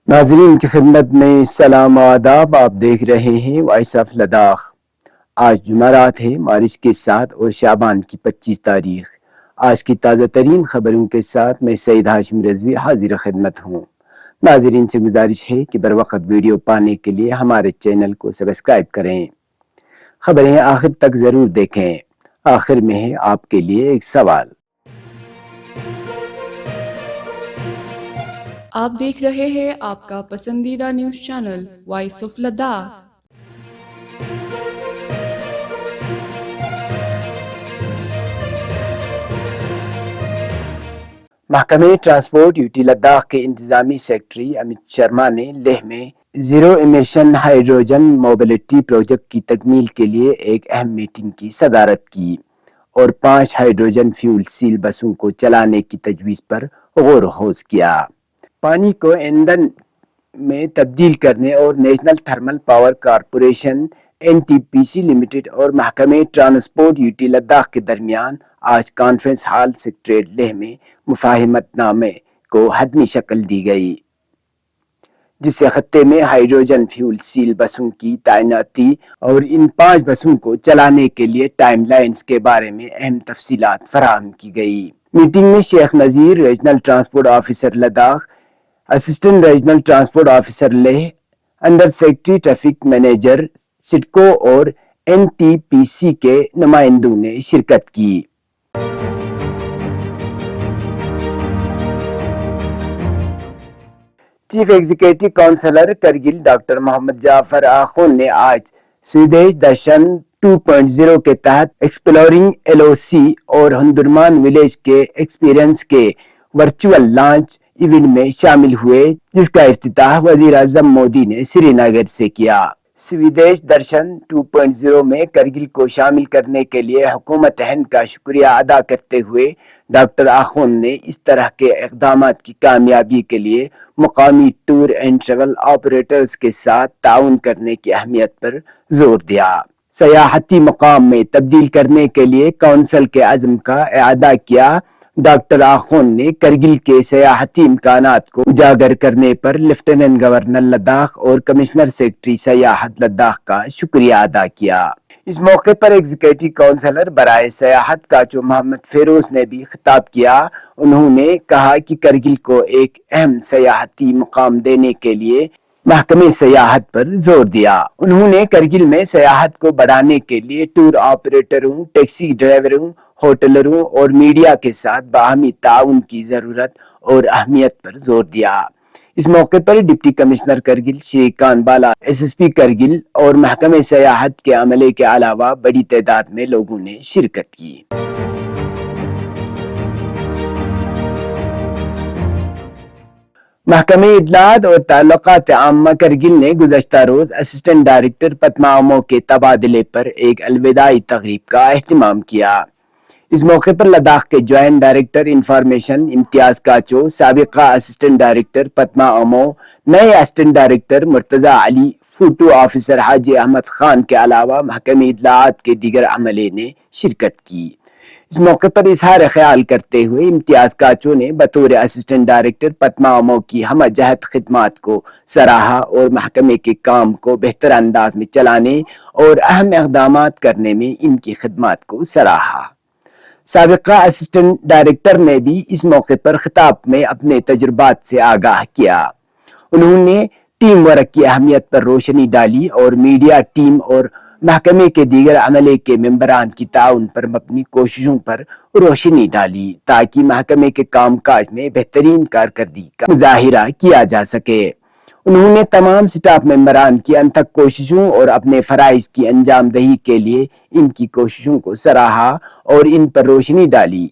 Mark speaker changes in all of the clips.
Speaker 1: ناظرین کی خدمت میں سلام و آداب. آپ دیکھ رہے ہیں وائس آف لداخ. آج جمعرات ہے، مارچ کے 7 اور شعبان کی 25 تاریخ. آج کی تازہ ترین خبروں کے ساتھ میں سعید ہاشم رضوی حاضر خدمت ہوں. ناظرین سے گزارش ہے کہ بروقت ویڈیو پانے کے لیے ہمارے چینل کو سبسکرائب کریں. خبریں آخر تک ضرور دیکھیں. آخر میں ہے آپ کے لیے ایک سوال.
Speaker 2: آپ دیکھ رہے ہیں آپ کا پسندیدہ news channel voice of Ladakh.
Speaker 1: محکمہ ٹرانسپورٹ یو ٹی لداخ کے انتظامی سیکرٹری امت شرما نے لیہ میں zero emission hydrogen mobility project کی تکمیل کے لیے ایک اہم میٹنگ کی صدارت کی اور 5 ہائیڈروجن فیول سیل بسوں کو چلانے کی تجویز پر غور و خوض کیا. پانی کو ایندھن میں تبدیل کرنے اور national thermal power corporation NTPC limited اور محکمہ ٹرانسپورٹ یو ٹی لداخ کے درمیان آج کانفرنس ہال سکریٹریٹ لیہ میں مفاہمت نامے کو حتمی شکل دی گئی، جس سے خطے میں ہائیڈروجن فیول سیل بسوں کی تعیناتی اور ان 5 بسوں کو چلانے کے لیے ٹائم لائنز کے بارے میں اہم تفصیلات فراہم کی گئی. میٹنگ میں Sheikh Nazir, regional transport officer Ladakh, assistant regional transport officer Leh, under secretary traffic manager SIDCO اور NTPC کے نمائندوں نے شرکت کی. Chief executive councillor Kargil doctor Mohammad Jafar Akhoon نے آج سودیش درشن 2.0 کے تحت ایکسپلورنگ LOC اور ہندرمان ولیج کے ایکسپیرینس کے ورچوئل لانچ ایونٹ میں شامل ہوئے، جس کا افتتاح وزیر اعظم مودی نے سری نگر سے کیا. سودیش درشن 2.0 میں کرگل کو شامل کرنے کے لیے حکومت ہند کا شکریہ ادا کرتے ہوئے ڈاکٹر آخون نے اس طرح کے اقدامات کی کامیابی کے لیے مقامی ٹور اینڈ ٹریول آپریٹرز کے ساتھ تعاون کرنے کی اہمیت پر زور دیا. سیاحتی مقام میں تبدیل کرنے کے لیے کونسل کے عزم کا اعادہ کیا. ڈاکٹر آخون نے کرگل کے سیاحتی امکانات کو اجاگر کرنے پر لیفٹیننٹ گورنر لداخ اور کمشنر سیکرٹری سیاحت لداخ کا شکریہ ادا کیا. اس موقع پر ایگزیکٹو کونسلر برائے سیاحت کاچو محمد فیروز نے بھی خطاب کیا. انہوں نے کہا کہ کرگل کو ایک اہم سیاحتی مقام دینے کے لیے محکمہ سیاحت پر زور دیا. انہوں نے کرگل میں سیاحت کو بڑھانے کے لیے ٹور آپریٹروں، ٹیکسی ڈرائیوروں، ہوٹلروں اور میڈیا کے ساتھ باہمی تعاون کی ضرورت اور اہمیت پر زور دیا. اس موقع پر ڈپٹی کمشنر کرگل شری کان بالا، SSP کرگل اور محکمہ سیاحت کے عملے کے علاوہ بڑی تعداد میں لوگوں نے شرکت کی. محکمہ اطلاعات اور تعلقات عامہ کرگل نے گزشتہ روز اسسٹنٹ ڈائریکٹر پدما امو کے تبادلے پر ایک الوداعی تقریب کا اہتمام کیا. اس موقع پر لداخ کے جوائنٹ ڈائریکٹر انفارمیشن امتیاز کاچو، سابقہ اسسٹنٹ ڈائریکٹر پدما امو، نئے اسسٹنٹ ڈائریکٹر مرتضی علی، فوٹو آفیسر حاجی احمد خان کے علاوہ محکمہ اطلاعات کے دیگر عملے نے شرکت کی. اس موقع پر اظہار خیال کرتے ہوئے امتیاز کاچو نے بطور اسسٹنٹ ڈائریکٹر پدما امو کی ہمہ جہت خدمات کو سراہا اور محکمے کے کام کو بہتر انداز میں چلانے اور اہم اقدامات کرنے میں ان کی خدمات کو سراہا. سابقہ اسسٹنٹ ڈائریکٹر نے بھی اس موقع پر خطاب میں اپنے تجربات سے آگاہ کیا. انہوں نے ٹیم ورک کی اہمیت پر روشنی ڈالی اور میڈیا ٹیم اور محکمے کے دیگر عملے کے ممبران کی تعاون پر مبنی کوششوں پر روشنی ڈالی تاکہ محکمے کے کام کاج میں بہترین کارکردگی کا مظاہرہ کیا جا سکے. انہوں نے تمام سٹاف ممبران کی انتھک کوششوں اور اپنے فرائض کی انجام دہی کے لیے ان کی کوششوں کو سراہا اور ان پر روشنی ڈالی.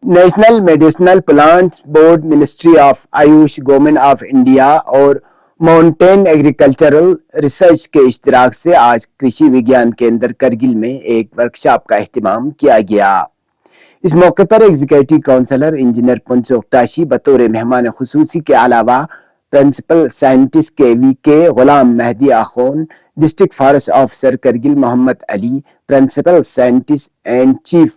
Speaker 1: National medicinal plants board, ministry of AYUSH, government of India اور ماؤنٹین ایگریکلچرل ریسرچ کے اشتراک سے آج کرشی وگیان کیندر کرگل میں ایک ورکشاپ کا اہتمام کیا گیا. اس موقع پر executive councillor engineer Punchok Tashi بطور مہمان خصوصی کے علاوہ principal scientist KVK Ghulam Mehdi Akhoon, district forest officer Kargil Mohammad Ali, principal scientist and chief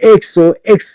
Speaker 1: 100x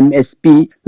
Speaker 1: MSP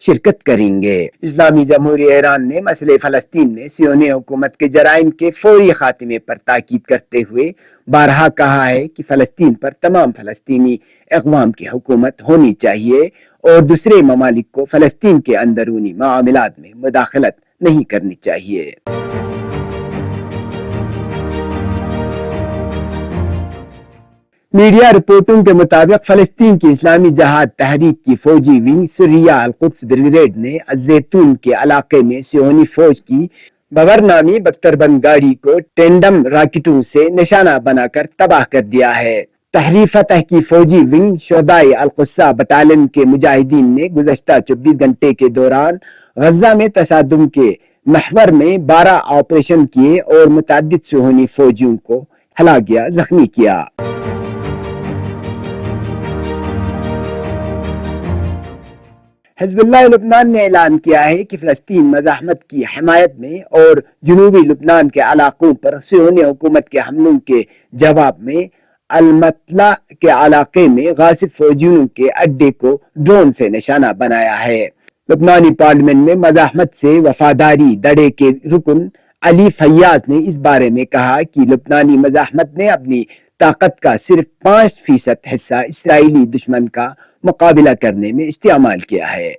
Speaker 1: شرکت کریں گے۔ اسلامی جمہوریہ ایران نے مسئلہ فلسطین میں صہیونی حکومت کے جرائم کے فوری خاتمے پر تاکید کرتے ہوئے بارہا کہا ہے کہ فلسطین پر تمام فلسطینی اقوام کی حکومت ہونی چاہیے اور دوسرے ممالک کو فلسطین کے اندرونی معاملات میں مداخلت نہیں کرنی چاہیے۔ میڈیا رپورٹوں کے مطابق فلسطین کی اسلامی جہاد تحریک کی فوجی ونگ سریہ القدس بریگیڈ نے الزیتون کے علاقے میں صہیونی فوج کی ببر نامی بختربند گاڑی کو ٹینڈم راکٹوں سے نشانہ بنا کر تباہ کر دیا ہے۔ تحریک فتح کی فوجی ونگ شہدائے القدس بٹالین کے مجاہدین نے گزشتہ 24 گھنٹے کے دوران غزہ میں تصادم کے محور میں 12 آپریشن کیے اور متعدد صہیونی فوجیوں کو ہلاک یا زخمی کیا۔ حزب اللہ لبنان نے اعلان کیا ہے کہ فلسطین مزاحمت کی حمایت میں اور جنوبی لبنان کے علاقوں پر صہیونی حکومت کے حملوں کے جواب میں المطلع کے علاقے میں غاصب فوجیوں کے اڈے کو ڈرون سے نشانہ بنایا ہے۔ لبنانی پارلیمنٹ میں مزاحمت سے وفاداری دھڑے کے رکن علی فیاض نے اس بارے میں کہا کہ لبنانی مزاحمت نے اپنی طاقت کا صرف 5% حصہ اسرائیلی دشمن کا مقابلہ کرنے میں استعمال کیا ہے۔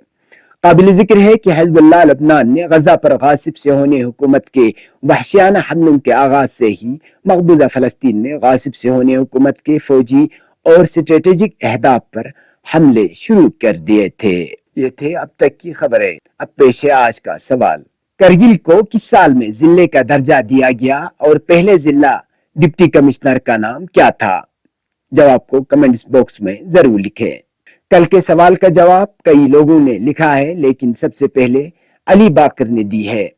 Speaker 1: قابل ذکر ہے کہ حزب اللہ لبنان نے غزہ پر غاصب صہیونی حکومت کے وحشیانہ حملوں کے آغاز سے ہی مقبوضہ فلسطین میں غاصب صہیونی حکومت کے فوجی اور اسٹریٹجک اہداف پر حملے شروع کر دیے تھے۔ یہ تھے اب تک کی خبریں۔ اب پیش ہے آج کا سوال۔ کرگل کو کس سال میں ضلع کا درجہ دیا گیا اور پہلے ضلع ڈپٹی کمشنر کا نام کیا تھا؟ جواب کو کمنٹس باکس میں ضرور لکھیں۔ کل کے سوال کا جواب کئی لوگوں نے لکھا ہے، لیکن سب سے پہلے علی باقر نے دی ہے۔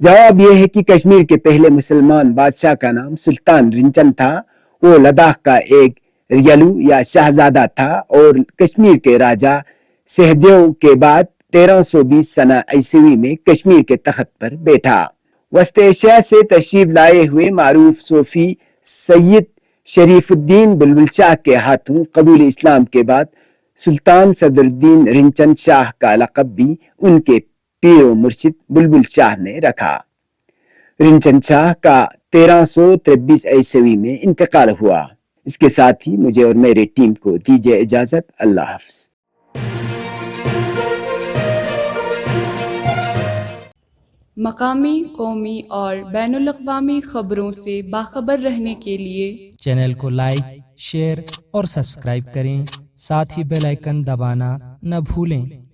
Speaker 1: جواب یہ ہے کہ کشمیر کے پہلے مسلمان بادشاہ کا نام سلطان رنچن تھا۔ وہ لداخ کا ایک ریلو یا شہزادہ تھا اور کشمیر کے راجہ سہدیو کے بعد 1320 سنہ عیسوی میں کشمیر کے تخت پر بیٹھا۔ وسط ایشیا سے تشریف لائے ہوئے معروف صوفی سید شریف الدین بلبل شاہ کے ہاتھوں قبول اسلام کے بعد سلطان صدر الدین رنچن شاہ کا لقب بھی ان کے پیر و مرشد بلبل شاہ نے رکھا۔ رنچن شاہ کا 1323 عیسوی میں انتقال ہوا۔ اس کے ساتھ ہی مجھے اور میرے ٹیم کو دیجیے اجازت۔ اللہ حافظ۔
Speaker 2: مقامی، قومی اور بین الاقوامی خبروں سے باخبر رہنے کے لیے
Speaker 3: چینل کو لائک، شیئر اور سبسکرائب کریں، ساتھ ہی بیل آئیکن دبانا نہ بھولیں۔